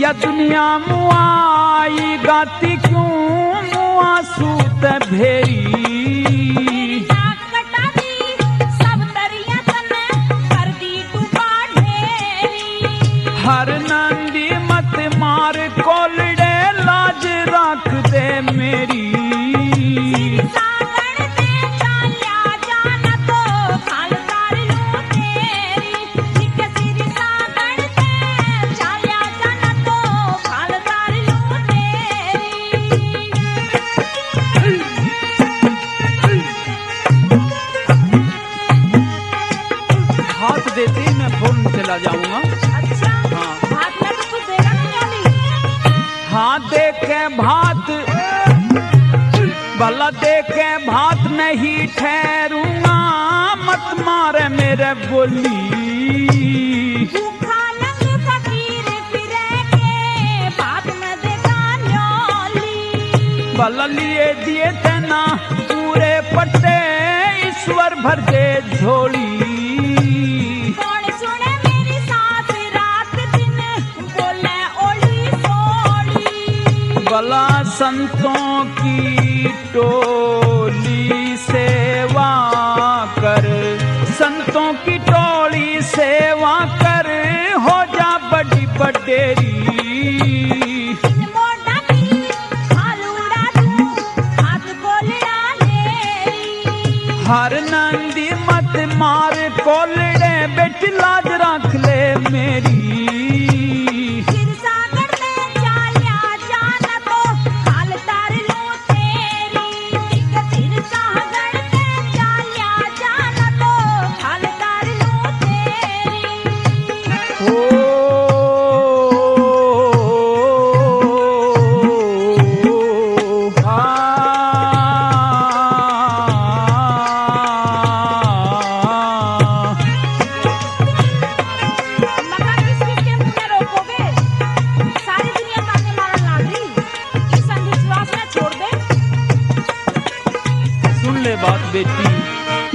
[SPEAKER 1] या दुनिया मुआई गाती, क्यों मुआ सूत भेरी।
[SPEAKER 3] नाक कटा दी सब दरिया तने कर दी डूबा ढेरी।
[SPEAKER 1] हर नंदी मत मार कोलड़े लाज रख दे मेरी।
[SPEAKER 3] सागण दे चाल्या जाना तो खालदार लूं तेरी। जिके सिर सागण दे चाल्या जाना तो खालदार लूं तेरी।
[SPEAKER 1] हाथ देते ही मैं फोन चला जाऊंगा।
[SPEAKER 3] अच्छा
[SPEAKER 1] हाँ।
[SPEAKER 3] हाथ में तो कुछ देगा नहीं वाली।
[SPEAKER 1] हाथ दे के भात, भला दे के भात नहीं ठहरूंगा, मत मारे मेरे बोली।
[SPEAKER 3] भूखा नंग फकीर फिरे के बात में देगा न्योली।
[SPEAKER 1] भला लिए दिए थे ना पूरे पट्टे, ईश्वर भर दे झोली।
[SPEAKER 3] कौन सुने मेरी सास रात दिन बोले ओली सोली।
[SPEAKER 1] भला संतों की टोली सेवा कर, संतों की टोली सेवा कर, हो जा बड़ी बडेरी।
[SPEAKER 3] मोटा की खाल उड़ा दूं हाथ कोलड़ा लेरी।
[SPEAKER 1] हर नंदी मत मार कोलड़े, बेटी लाज रख ले मेरी।
[SPEAKER 3] सिर सागर में चाल्या जाना तो खालदार लूं तेरी। जिके सिर सागर में चाल्या जाना तो खालदार लूं तेरी।
[SPEAKER 1] ओ
[SPEAKER 3] मगर किस के मुंह में रोकोगे? सारी दुनिया ताने मारन लागी। इस अंधविश्वास में छोड़ दे।
[SPEAKER 1] सुन ले बात बेटी,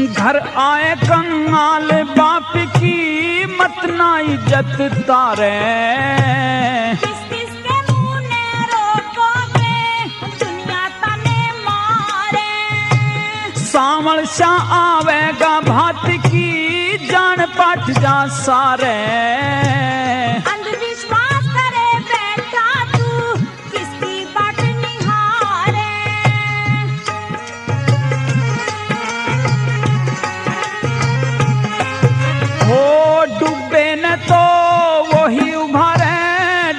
[SPEAKER 1] घर आए कंगाल बाप की, मत ना इज्जत तारे।
[SPEAKER 3] किस किस के मुंह ने रोकोगे? दुनिया ताने मारे।
[SPEAKER 1] सावल शाह आवेगा भात की, जान पाठ जा सारे।
[SPEAKER 3] अंधविश्वास करे बैठा तू किसकी बाट निहारे।
[SPEAKER 1] हो डूबे न तो वही उभारे,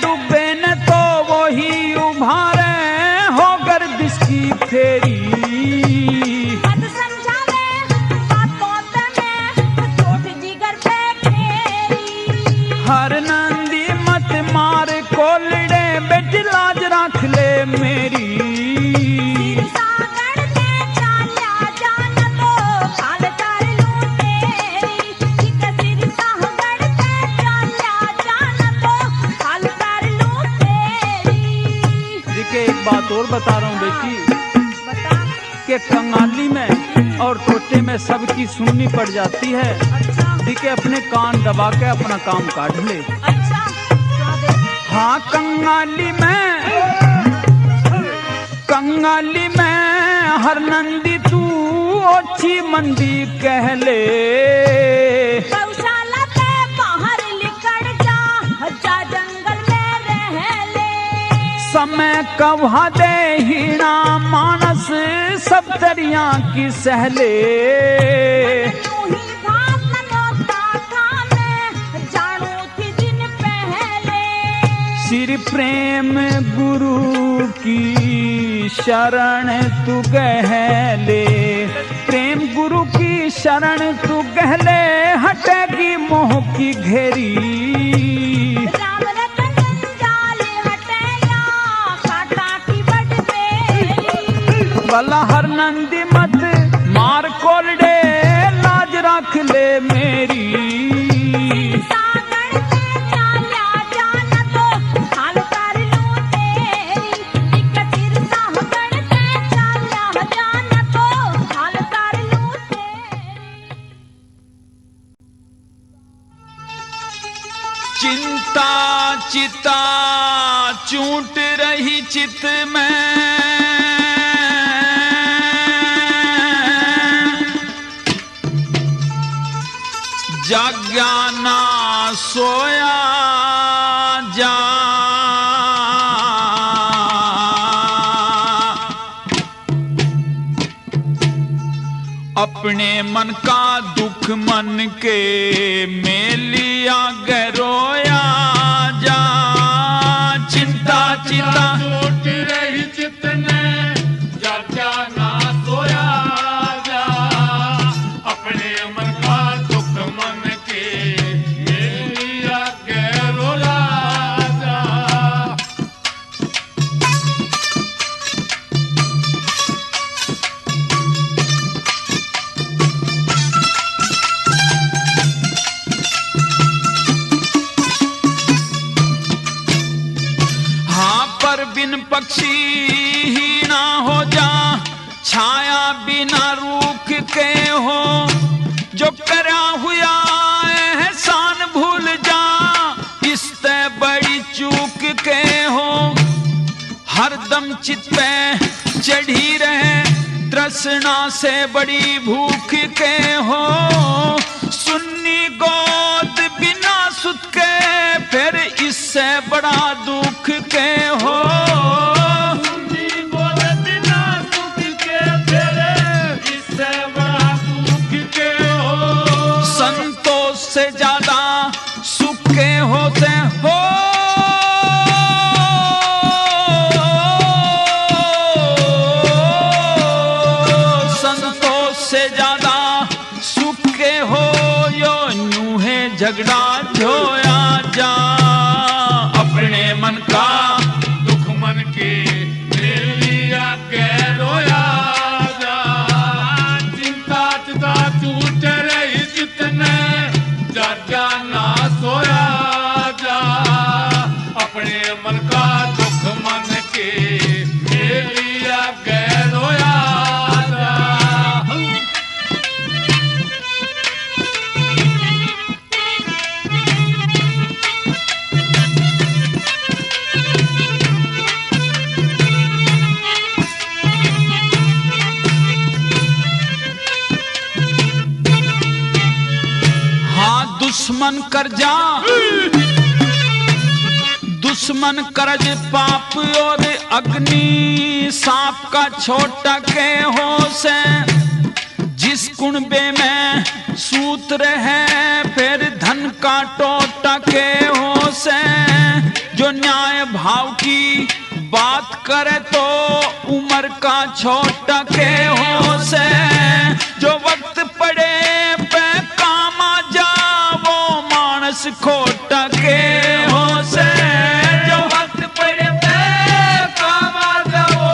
[SPEAKER 1] डूबे न तो वही उभारे, हो गर्दिश की फेरी।
[SPEAKER 3] मत समझावे बातों तने चोट जिगर पे घेरी।
[SPEAKER 1] हर नंदी मत मार कोलड़े, बेटी लाज रख ले मेरी।
[SPEAKER 3] सिर सागण दे चाल्या जाना तो खालदार लूं तेरी। जिके सिर सागण दे चाल्या जाना तो खालदार लूं तेरी।
[SPEAKER 1] देखिए एक बात और बता रहा हूँ बेटी,
[SPEAKER 3] बता।
[SPEAKER 1] कि कंगाली में और टोटे में सबकी सुननी पड़ जाती है।
[SPEAKER 3] अच्छा
[SPEAKER 1] देखिए अपने कान दबा के अपना काम काट ले।
[SPEAKER 3] अच्छा क्या दे?
[SPEAKER 1] हाँ कंगाली में हर नंदी तू ओछी मंदी कह ले।
[SPEAKER 3] गौशाला से बाहर निकल जा, जा जंगल में रह ले।
[SPEAKER 1] समय कवा दे हीना मानस, सब दरिया की सहले।
[SPEAKER 3] यूं ही घास न नोता था मैं, जानू थी दिन पहले।
[SPEAKER 1] सिर प्रेम गुरु की शरण तू गहले, प्रेम गुरु की शरण तू गहले, हटेगी मोह की घेरी।
[SPEAKER 3] राम रतन जंजाल हटे या काटा की बड़ मेरी।
[SPEAKER 1] भला हर नंदी मत मार कोलडे, लाज रख ले मेरी।
[SPEAKER 3] सागण से चाल्या जाना तो हाल कर लूं तेरी। एक सिर सागण से चाल्या जाना तो हाल कर लूं तेरी।
[SPEAKER 1] चिंता चिता चूट रही चित में, जाग्या ना सोया जा। अपने मन का दुख मन के मेलिया गरोया जा। चिंता चिता
[SPEAKER 2] टूट रही चित ने, जाग्या ना सोया जा। अपने मन का दुख मन के मेरी आगे रोला जा।
[SPEAKER 1] पर बिन पक्षी ही ना हो जा, छाया बिना रूख के हो। जो करा हुआ एहसान भूल जा, इसते बड़ी चूक के हो। हरदम चित पे चढ़ी रहे, तृष्णा से बड़ी भूख के हो। सुन्नी गोद बिना सुत के, फिर इससे बड़ा दुख के हो।
[SPEAKER 2] सुन्नी गोद बिना सुख के, फिर इससे बड़ा दुख के हो।
[SPEAKER 1] संतोष से ज्यादा सुख के होते हो। संतोष से ज्यादा सुख के हो, यो यूं है झगड़ा झोया जा। अपने मन का
[SPEAKER 2] दुख मन के मेरी आगे रोया जा। चिंता चिता टूट रही चित ने, जाग्या ना सोया जा। अपने मन का दुख मन के मेरी आगे रोया जा।
[SPEAKER 1] दुश्मन कर जा, दुश्मन करज पाप और अग्नि, सांप का छोटा के हो से। जिस कुणबे में सूत्र है, फिर धन का टोटा के हो से। जो न्याय भाव की बात करे तो उम्र का छोटा के हो से। जो वक्त पड़े पे काम आ जा, वो मानस खोटा के हो से।
[SPEAKER 2] जो वक्त पड़े पे काम आ जा, वो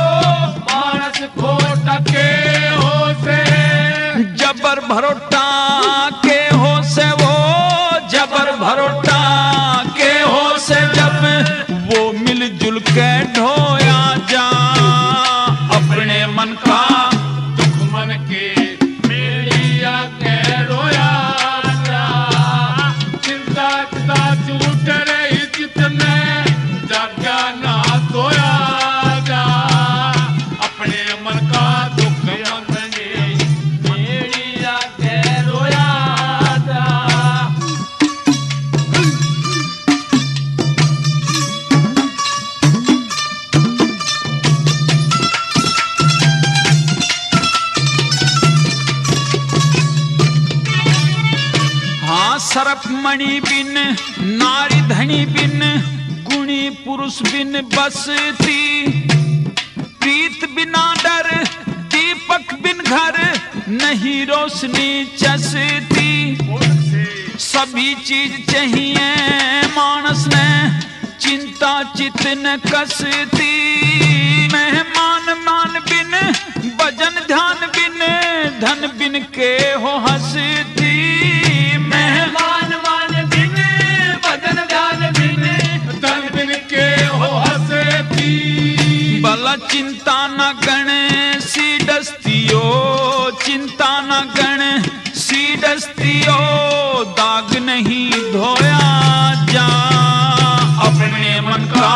[SPEAKER 2] मानस खोटा के हो से।
[SPEAKER 1] जबर भरोटा के हो से, वो जबर भरोटा के हो से। जब वो मिलजुल के ढोया जा, अपने मन का
[SPEAKER 2] दुख मन के मेरी आगे रोया जा। चिंता चिता टूट रही चित में, जाग्या ना सोया जा। अपने मन का दुख मन के मेरी आगे रोया जा।
[SPEAKER 1] सर्प मणि बिन नारी धनी बिन, गुण रोशनी पुरुष बिन बसती, प्रीत बिना डर दीपक बिन घर, नहीं रोशनी चसती। सभी चीज चाहिए मानस ने, चिंता चित न कसती। मेहमान मान बिन भजन ध्यान बिन, धन बिन के हो हंसती।
[SPEAKER 2] मेहमान मान बिन भजन ध्यान बिन, धन बिन के हो हंसती।
[SPEAKER 1] भला चिंता न गण सी डस्तियो, चिंता न गण सी डस्तियो, दाग नहीं धोया जा अपने मन का।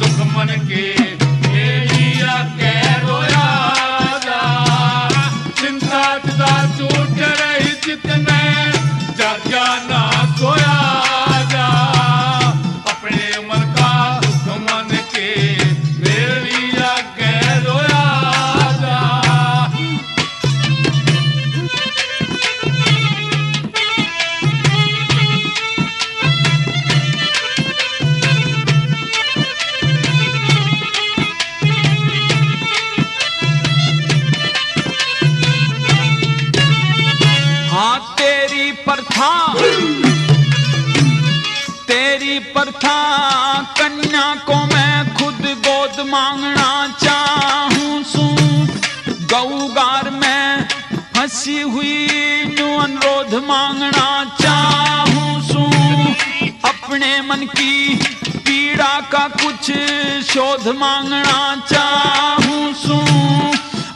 [SPEAKER 2] दुख मन के लिया कह रोया जा, चिंता चिता छूट रही चित में, जागा ना सोया जा अपने मन का। दुख मन के लिया कह रोया जा।
[SPEAKER 1] हाँ तेरी प्रथा, तेरी प्रथा कन्या को मैं खुद गोद मांगना चाहूं सू। गौगार में फंसी हुई न्यू अनुरोध मांगना चाहूं सू। अपने मन की पीड़ा का कुछ शोध मांगना चाहूं सू।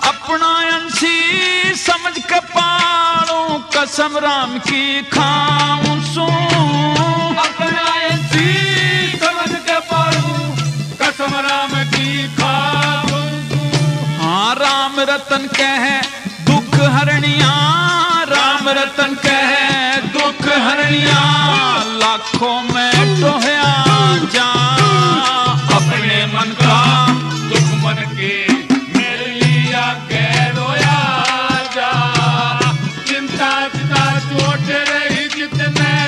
[SPEAKER 1] अपना अंशी समझ के पालूं, कसम राम की खाऊं सू।
[SPEAKER 2] अपना ऐसी समझ के पालूं, कसम राम की खाऊं सू।
[SPEAKER 1] हाँ राम रतन कहे दुख हरनिया, राम रतन कहे दुख हरनिया, लाखों में टोहया जा अपने मन का।
[SPEAKER 2] दुख मन के लिया कह रोया जा, चिंता चिता चोट रही चित में,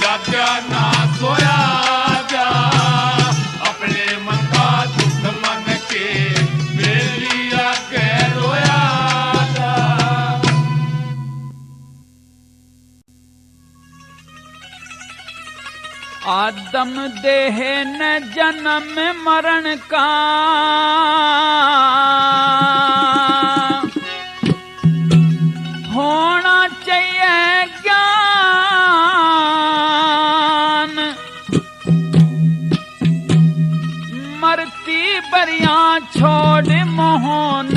[SPEAKER 2] जागा ना सोया जा अपने मन का। दुख मन के लिया कह रोया जा।
[SPEAKER 1] आदम देह न जन्म मरण का, होना चाहिए ज्ञान। मरती बरिया छोड़ मोहन,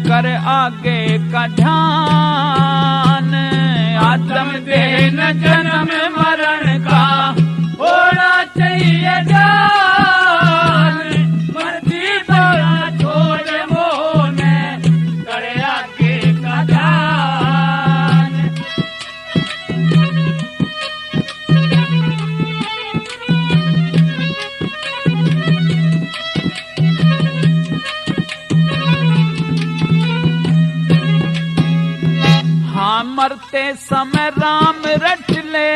[SPEAKER 1] कर आगे का ध्यान। आदम देह न जन्म मरण का,
[SPEAKER 2] होना चाहिए जान। मर्जी बड़ा छोड़ मोहन, करे आगे का ध्यान।
[SPEAKER 1] हाँ मरते समय राम रट ले,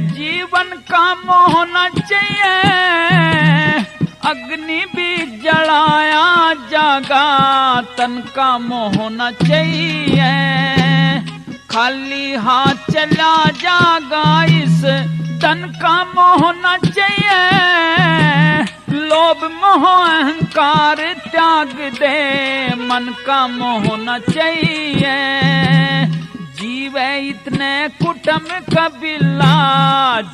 [SPEAKER 1] जीवन का मोह न चाहिए। अग्नि भी जलाया जागा, तन का मोह न चाहिए। खाली हाथ चला जागा, इस तन का मोह न चाहिए। लोभ मोह अहंकार त्याग दे, मन का मोह न चाहिए। जीवे इतने कुटुम कबीला,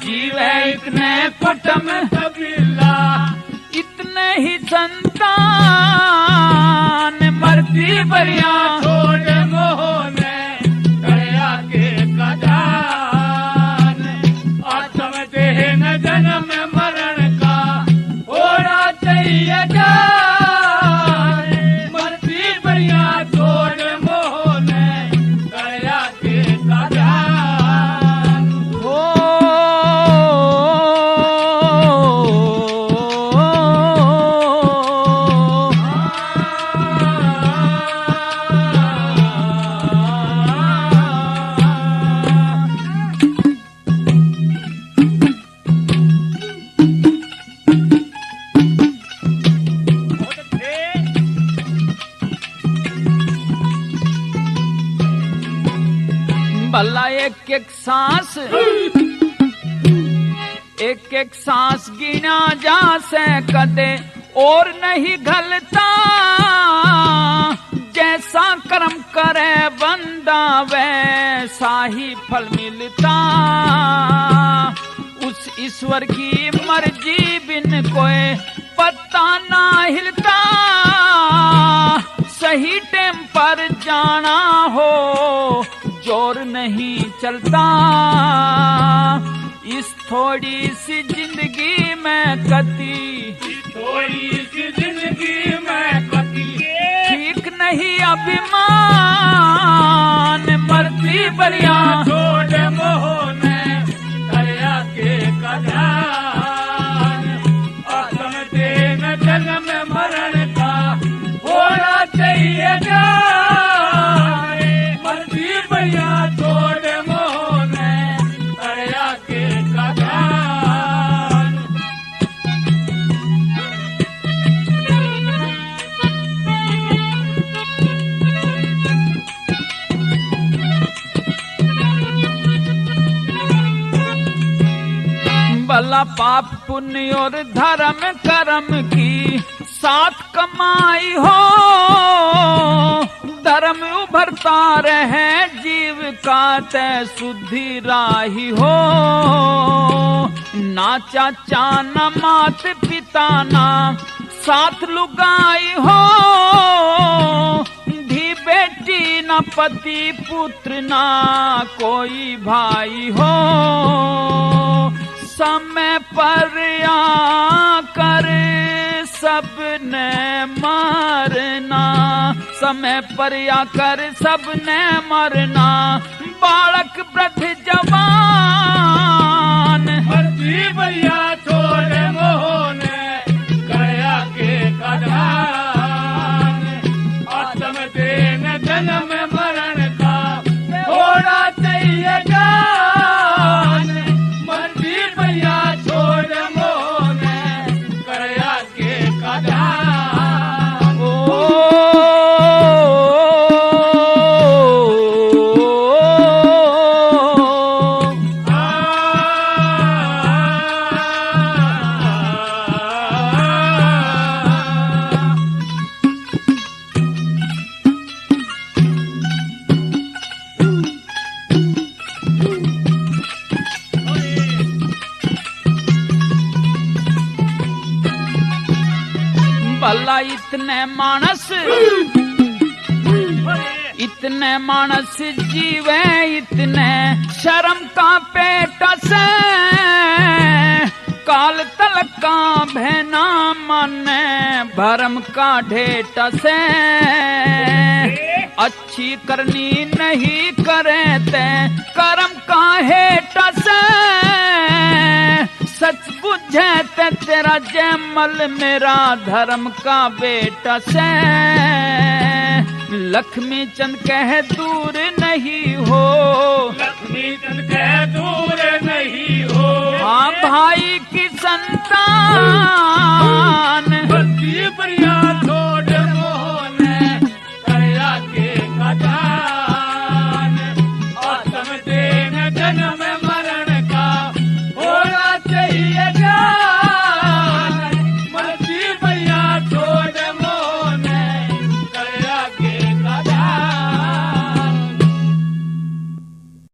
[SPEAKER 1] जीवे इतने कुटुम
[SPEAKER 2] कबीला,
[SPEAKER 1] इतने ही संतान। मरती बरिया
[SPEAKER 2] छोड़ मोहन, करे आगे का ध्यान। आत्म देह न जन्म मरण का, होना चाहिए जान। मरती बरिया छोड़ मोहन, करे आगे का ध्यान।
[SPEAKER 1] हो भला एक एक सांस गिना जा से कदे और नहीं घलता, जैसा कर्म करे बंदा वैसा ही फल मिलता। उस ईश्वर की मर्जी बिन कोई पत्ता ना हिलता, सही टाइम पर जाना हो जोर नहीं चलता। इस थोड़ी सी जिंदगी में कती,
[SPEAKER 2] थोड़ी सी जिंदगी में कती,
[SPEAKER 1] ठीक नहीं अभिमान मरती बरिया
[SPEAKER 2] छोड़ मोहने दया के कल्याण। आत्म देन जन्म मरण का होना चाहिए ज्ञान। मरती बरिया छोड़ मोहने दया के कल्याण।
[SPEAKER 1] भला पाप पुण्य और धर्म कर्म की साथ कमाई हो, धर्म उभरता रहे जीव का तय शुद्धि राही हो। ना चाचा न मात पिता ना साथ लुगाई हो, धी बेटी न पति पुत्र ना कोई भाई हो। समय पर आकर सबने मरना, समय पर आकर सबने मरना, बालक वृद्ध जवान।
[SPEAKER 2] मरती बरिया छोड़ मोहने दया के कल्याण। आत्म देन जन्म मरण का होना चाहिए ज्ञान। मरती बरिया छोड़ मोहने दया के कल्याण।
[SPEAKER 1] भला इतने मानस जीवे इतने शर्म का पेट से, काल तलक का भैना माने भरम का ढेट से। अच्छी करनी नहीं करे ते कर्म का हेट से, सच बुझे ते तेरा जयमल मेरा धर्म का बेटा से। लक्ष्मी चंद कह दूर नहीं हो,
[SPEAKER 2] लक्ष्मी चंद कह दूर नहीं हो।
[SPEAKER 1] हाँ भाई की संतान
[SPEAKER 2] मरती बरिया छोड़